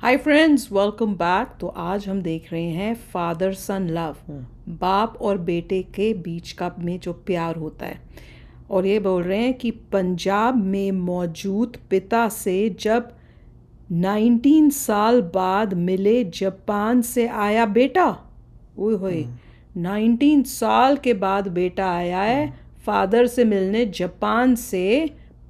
Hi friends, welcome back. तो आज हम देख रहे हैं फादर सन लव, बाप और बेटे के बीच का में जो प्यार होता है। और ये बोल रहे हैं कि पंजाब में मौजूद पिता से जब 19 साल बाद मिले जापान से आया बेटा। ओए होए, 19 साल के बाद बेटा आया है फादर से मिलने जापान से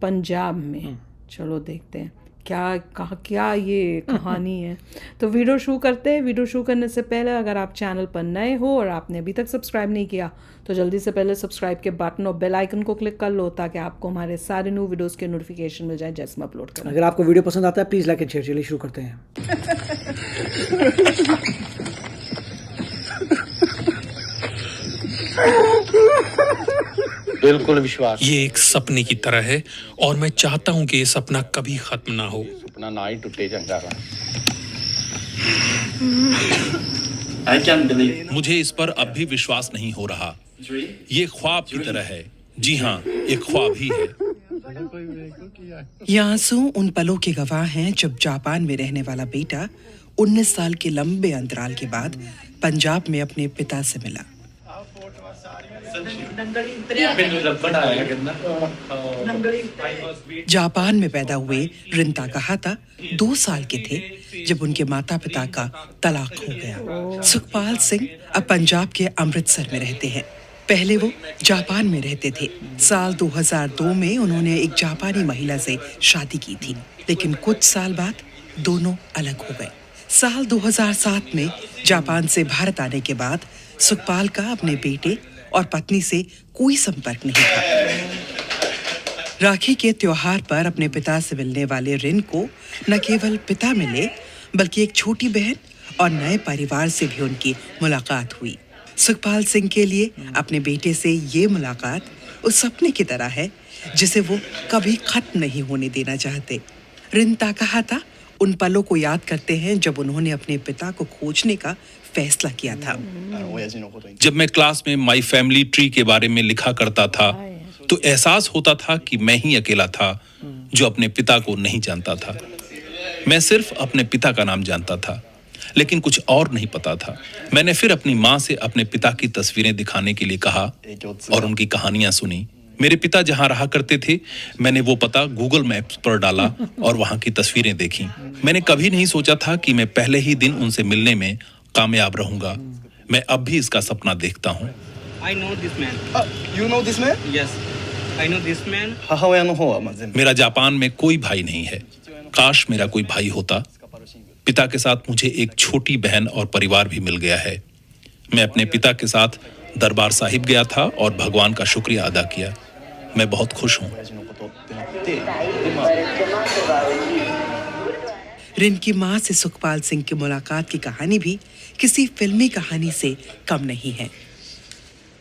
पंजाब में। चलो देखते हैं क्या ये कहानी है। तो वीडियो शुरू करते हैं। वीडियो शुरू करने से पहले अगर आप चैनल पर नए हो और आपने अभी तक सब्सक्राइब नहीं किया तो जल्दी से पहले सब्सक्राइब के बटन और बेल आइकन को क्लिक कर लो ताकि आपको हमारे सारे न्यू वीडियोस के नोटिफिकेशन मिल जाए जैसे हम अपलोड करें। अगर आपको वीडियो पसंद आता है प्लीज लाइक एंड शेयर। चलिए शुरू करते हैं। बिल्कुल विश्वास। ये एक सपने की तरह है और मैं चाहता हूं कि ये सपना कभी खत्म ना हो। सपना ना ही टूटे चंगा वा। मुझे इस पर अब भी विश्वास नहीं हो रहा। ये ख्वाब की तरह है। जी हाँ, एक ख्वाब ही है। ये आंसू उन पलों के गवाह हैं जब जापान में रहने वाला बेटा 19 साल के लंबे अंतराल के बाद पंजाब में अपने पिता से मिला। जापान में पैदा हुए रिन ताकाहाता 2 साल के थे जब उनके माता पिता का तलाक हो गया। सुखपाल सिंह अब पंजाब के अमृतसर में रहते हैं। पहले वो जापान में रहते थे। साल 2002 में उन्होंने एक जापानी महिला से शादी की थी, लेकिन कुछ साल बाद दोनों अलग हो गए। साल 2007 में जापान से भारत आने के बाद सुखपाल का अपने बेटे और पत्नी से कोई संपर्क नहीं था। राखी के त्योहार पर अपने पिता से मिलने वाले रिन को न केवल पिता मिले बल्कि एक छोटी बहन और नए परिवार से भी उनकी मुलाकात हुई। सुखपाल सिंह के लिए अपने बेटे से ये मुलाकात उस सपने की तरह है जिसे वो कभी खत्म नहीं होने देना चाहते। रिन ताकाहाता उन पलों को याद करते हैं जब उन्होंने अपने पिता को खोजने का फैसला किया था। जब मैं क्लास में माय फैमिली ट्री के बारे में लिखा करता था तो एहसास होता था कि मैं ही अकेला था जो अपने पिता को नहीं जानता था। मैं सिर्फ अपने पिता का नाम जानता था, लेकिन कुछ और नहीं पता था। मैंने फिर अपनी माँ से अपने पिता की तस्वीरें दिखाने के लिए कहा और उनकी कहानियां सुनी। मेरे पिता जहां रहा करते थे, मैंने वो पता गूगल मैप्स पर डाला और वहां की तस्वीरें देखी। मैंने कभी नहीं सोचा था कि मैं पहले ही दिन उनसे मिलने में कामयाब रहूंगा। मैं अब भी इसका सपना देखता हूँ। I know this man. You know this man? Yes, I know this man. 母親の方は全部。 मेरा जापान में कोई भाई नहीं है। काश मेरा कोई भाई होता। पिता के साथ मुझे एक छोटी बहन और परिवार भी मिल गया है। मैं अपने पिता के साथ दरबार साहिब गया था और भगवान का शुक्रिया अदा किया। मैं बहुत खुश हूँ। 親父のことってなって、でまあ रिन की माँ से सुखपाल सिंह की मुलाकात की कहानी भी किसी फिल्मी कहानी से कम नहीं है।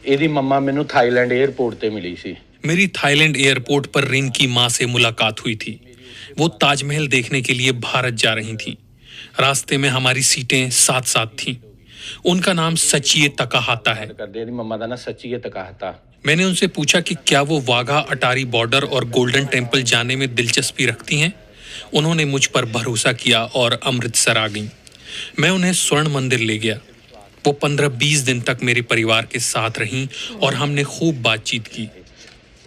ਇਹਦੀ ਮੰਮਾ ਮੈਨੂੰ ਥਾਈਲੈਂਡ 에ਅਰਪੋਰਟ ਤੇ ਮਿਲੀ ਸੀ। मेरी थाईलैंड एयरपोर्ट पर रिन की माँ से मुलाकात हुई थी। वो ताजमहल देखने के लिए भारत जा रही थीं। रास्ते में हमारी सीटें साथ साथ थीं। उनका नाम सचिए तकाहाता है। ਕਰਦੇ ਇਹਦੀ ਮੰਮਾ ਦਾ ਨਾਂ ਸੱਚੀਏ ਤਕਾਹਤਾ। मैंने उनसे पूछा कि क्या वो वाघा अटारी बॉर्डर और गोल्डन टेम्पल जाने में दिलचस्पी रखती हैं। उन्होंने मुझ पर भरोसा किया और अमृतसर आ गईं। मैं उन्हें स्वर्ण मंदिर ले गया। वो 15-20 दिन तक मेरे परिवार के साथ रहीं और हमने खूब बातचीत की।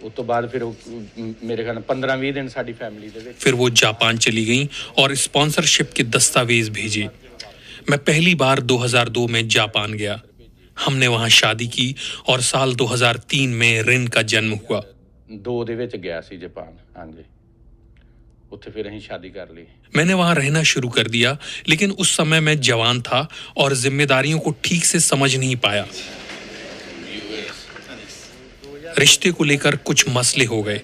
ਉਸ ਤੋਂ ਬਾਅਦ ਫਿਰ ਮੇਰੇ ਖਿਆਲ 15-20 ਦਿਨ ਸਾਡੀ ਫੈਮਿਲੀ ਦੇ ਵਿੱਚ। फिर वो जापान चली गईं और स्पॉन्सरशिप के दस्तावेज भेजे। मैं पहली बार 2002 में जापान गया। हमने वहां शादी की और साल 2003 में रिन का जन्म हुआ। 2 ਦੇ ਵਿੱਚ ਗਿਆ ਸੀ ਜਾਪਾਨ। ਹਾਂਜੀ, ਉੱਥੇ ਫਿਰ ਅਸੀਂ ਸ਼ਾਦੀ ਕਰ ਲਈ। मैंने वहां रहना शुरू कर दिया, लेकिन उस समय मैं जवान था और जिम्मेदारियों को ठीक से समझ नहीं पाया। रिश्ते को लेकर कुछ मसले हो गए।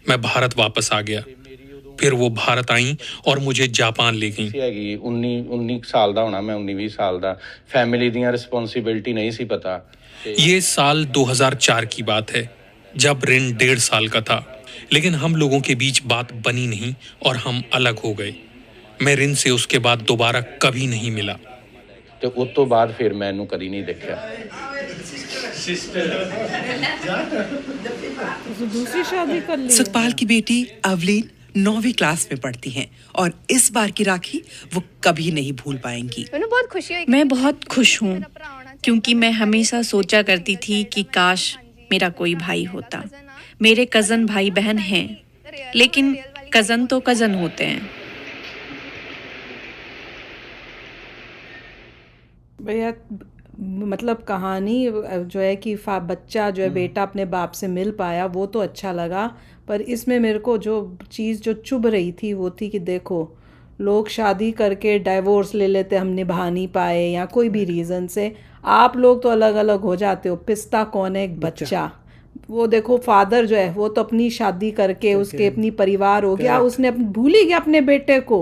मैं भारत वापस आ गया। फिर वो भारत आईं और मुझे जापान ले गईं। ਸੀ ਹੈਗੀ 19 ਸਾਲ ਦਾ ਹੋਣਾ ਮੈਂ 19-20 ਸਾਲ ਦਾ। ਫੈਮਿਲੀ ਦੀਆਂ ਰਿਸਪੌਂਸਿਬਿਲਟੀ ਨਹੀਂ ਸੀ ਪਤਾ। ये साल 2004 की बात है, जब रिन 1.5 साल का था। लेकिन हम लोगों के बीच बात बनी नहीं और हम अलग हो गए। मैं रिन से उसके बाद दोबारा कभी नहीं मिला। ਤੇ ਉਸ ਤੋਂ ਬਾਅਦ ਫਿਰ ਮੈਂ ਇਹਨੂੰ ਕਦੀ ਨਹੀਂ ਦੇਖਿਆ। तो दूसरी शादी कर ली। सुखपाल की बेटी अवलीन 9वीं क्लास में पढ़ती हैं और इस बार की राखी वो कभी नहीं भूल पाएंगी। बहुत खुशी हुई। मैं बहुत खुश हूँ क्योंकि मैं हमेशा सोचा करती थी कि काश मेरा कोई भाई होता। मेरे कज़न भाई बहन हैं, लेकिन कज़न तो कज़न होते हैं। भैया मतलब कहानी जो है कि बच्चा जो है बेटा अपने बाप से मिल पाया वो तो अच्छा लगा, पर इसमें मेरे को जो चीज़ जो चुभ रही थी वो थी कि देखो लोग शादी करके डाइवोर्स ले लेते, हम निभा नहीं पाए या कोई भी रीज़न से, आप लोग तो अलग अलग हो जाते हो। पिस्ता कौन है? एक बच्चा। वो देखो फादर जो है वो तो अपनी शादी करके उसके अपनी परिवार हो गया, उसने भूल ही गया अपने बेटे को,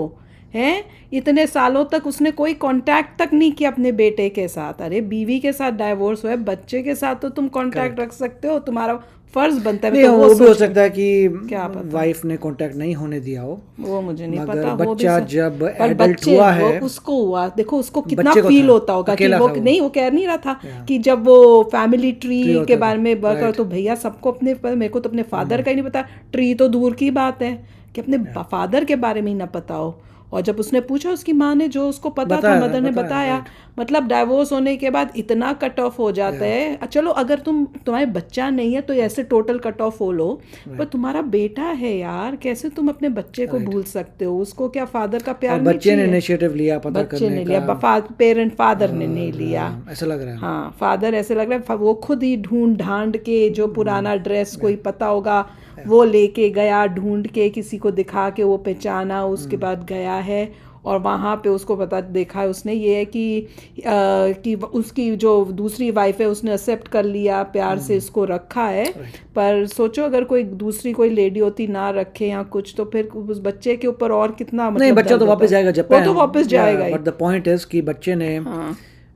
हैं? इतने सालों तक उसने कोई कांटेक्ट तक नहीं किया अपने बेटे के साथ। अरे बीवी के साथ डाइवोर्स हुआ है, बच्चे के साथ तो तुम कांटेक्ट रख सकते हो, तुम्हारा फर्ज बनता है। नहीं, तो वो भी हो सकता है कि क्या पता वाइफ ने कांटेक्ट नहीं होने दिया हो, वो मुझे नहीं मगर पता। बच्चा जब पर एडल्ट बच्चे हुआ है, उसको हुआ, देखो उसको कितना बच्चे को फील था, होता होगा कि अकेला वो था वो। नहीं, वो कह नहीं रहा था कि जब वो फैमिली ट्री होता के था, बारे में बात right. तो भैया सबको अपने, मेरे को तो अपने फादर का ही नहीं पता, ट्री तो दूर की बात है कि अपने फादर के बारे में ही ना पता हो। और जब उसने पूछा उसकी माँ ने जो उसको पता था, मदर ने बताया, मतलब डाइवोर्स होने के बाद इतना कट ऑफ हो जाता है। चलो अगर तुम्हारे बच्चा नहीं है तो ऐसे टोटल कट ऑफ हो लो, पर तुम्हारा बेटा है यार, कैसे तुम अपने बच्चे को भूल सकते हो? उसको क्या फादर का प्यार नहीं? बच्चे ने इनिशिएटिव लिया पता बच्चे करने ने का, लिया, पेरेंट फादर ने नहीं लिया, ऐसा लग रहा है। हाँ फादर ऐसे लग रहा है वो खुद ही ढूंढ ढांड के जो पुराना ड्रेस कोई पता होगा वो लेके गया, ढूंढ के किसी को दिखा के वो पहचाना, उसके बाद गया है और वहाँ पे उसको पता देखा है उसने ये है कि उसकी जो दूसरी वाइफ है उसने एक्सेप्ट कर लिया, प्यार से इसको रखा है। पर सोचो अगर कोई दूसरी कोई लेडी होती ना रखे या कुछ, तो फिर उस बच्चे के ऊपर और कितना मतलब नहीं, बच्चा तो वापस जाएगा जापान, वो तो वापस जाएगा ही। बट द पॉइंट इज कि बच्चे ने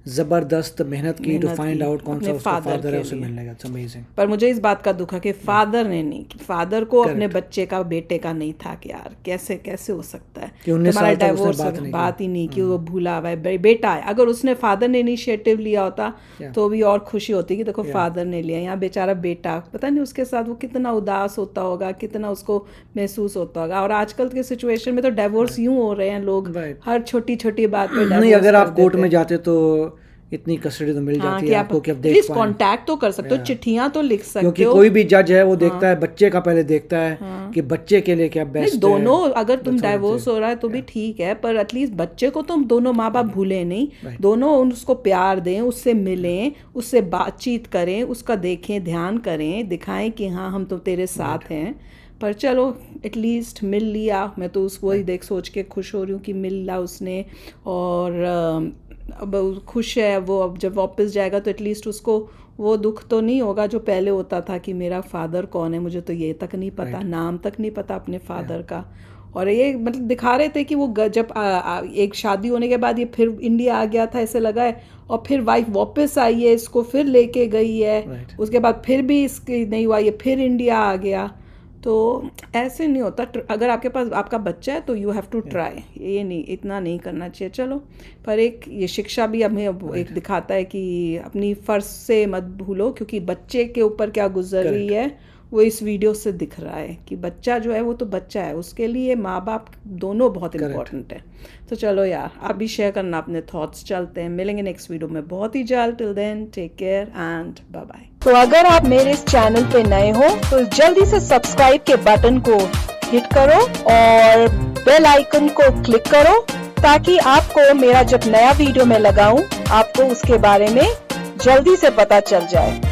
जबरदस्त मेहनत की टू फाइंड आउट कौन सा उसका फादर है, उसे मिलने का। It's amazing. पर मुझे इस बात का दुख है कि फादर ने नहीं, फादर को अपने बच्चे का बेटे का नहीं था कि यार कैसे हो सकता है कि 19 तुम्हारा साल तक उसने डाइवोर्स बात ही नहीं कि वो भूला हुआ है बेटा है। अगर उसने फादर ने इनिशिएटिव लिया होता तो भी और खुशी होती कि देखो फादर ने लिया, यहाँ बेचारा बेटा पता नहीं उसके साथ वो कितना उदास होता होगा, कितना उसको महसूस होता होगा। और आजकल के सिचुएशन में तो डाइवोर्स यूं हो रहे हैं लोग, हर छोटी छोटी बात पे नहीं, अगर आप कोर्ट में जाते तो इतनी कस्टडी तो मिल जाती है आपको कि आप देख पाएं। कांटेक्ट तो कर सकते हो, चिट्ठियां तो लिख सकते हो, क्योंकि कोई भी जज है वो देखता है बच्चे का, पहले देखता है कि बच्चे के लिए क्या बेस्ट है। दोनों अगर तुम डाइवोर्स हो रहा है तो भी ठीक है, पर एटलीस्ट बच्चे को तुम दोनों माँ बाप भूलें नहीं, दोनों उसको प्यार दें, उससे मिलें, उससे बातचीत करें, उसका देखें, ध्यान करें, दिखाएं कि हाँ हम तो तेरे साथ हैं। पर चलो एटलीस्ट मिल लिया, मैं तो उसको ही देख सोच के खुश हो रही हूँ कि मिल लिया उसने, और अब खुश है वो। अब जब वापस जाएगा तो एटलीस्ट उसको वो दुख तो नहीं होगा जो पहले होता था कि मेरा फादर कौन है, मुझे तो ये तक नहीं पता, नाम तक नहीं पता अपने फादर का। और ये मतलब दिखा रहे थे कि वो जब एक शादी होने के बाद ये फिर इंडिया आ गया था ऐसे लगा है, और फिर वाइफ वापस आई है, इसको फिर लेके गई है, उसके बाद फिर भी इसकी नहीं हुआ, ये फिर इंडिया आ गया। तो ऐसे नहीं होता, अगर आपके पास आपका बच्चा है तो यू हैव टू ट्राई, ये नहीं इतना नहीं करना चाहिए। चलो पर एक ये शिक्षा भी हमें एक दिखाता है कि अपनी फ़र्ज से मत भूलो, क्योंकि बच्चे के ऊपर क्या गुजर रही है वो इस वीडियो से दिख रहा है कि बच्चा जो है वो तो बच्चा है, उसके लिए माँ बाप दोनों बहुत इम्पोर्टेंट है। तो चलो यार आप भी शेयर करना अपने थॉट्स। चलते हैं, मिलेंगे नेक्स्ट वीडियो में बहुत ही जल्द। Till then take care and bye bye. तो अगर आप मेरे इस चैनल पे नए हो तो जल्दी से सब्सक्राइब के बटन को हिट करो और बेल आइकन को क्लिक करो, ताकि आपको मेरा जब नया वीडियो मैं लगाऊं आपको उसके बारे में जल्दी से पता चल जाए।